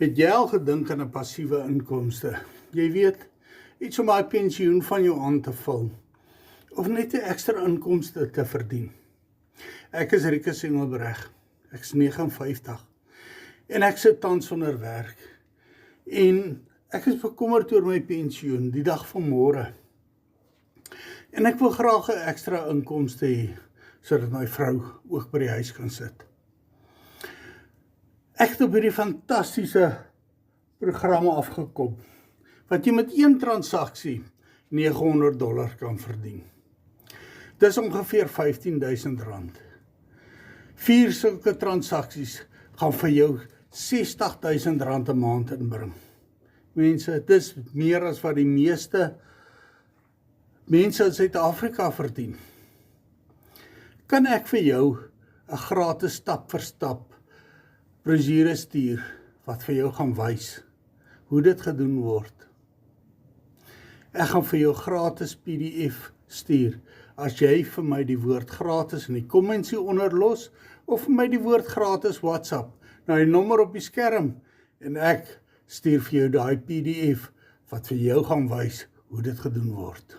Het jy al gedink aan 'n passiewe inkomste? Jy weet, iets om daai pensioen van jou aan te vul, of net 'n ekstra inkomste te verdien. Ek is Rikus Engelbreg, ek is 59, en ek sit tans sonder werk, en ek is bekommerd oor my pensioen, die dag van môre. En ek wil graag 'n ekstra inkomste hê, sodat my vrou ook by die huis kan sit. Ek het op hierdie fantastiese programme afgekom, wat jy met een transaksie $900 kan verdien. Dis ongeveer R15.000. 4 sulke transaksies gaan vir jou R60.000 'n maand inbring. Mense, dit is meer as wat die meeste mense in Suid-Afrika verdien. Kan ek vir jou 'n gratis stap vir stap brosjure stuur wat vir jou gaan wys hoe dit gedoen word? Ek gaan vir jou gratis PDF stuur as jy vir my die woord gratis in die comments hieronder los, of vir my die woord gratis WhatsApp na die nommer op die skerm, en ek stuur vir jou daai PDF wat vir jou gaan wys hoe dit gedoen word.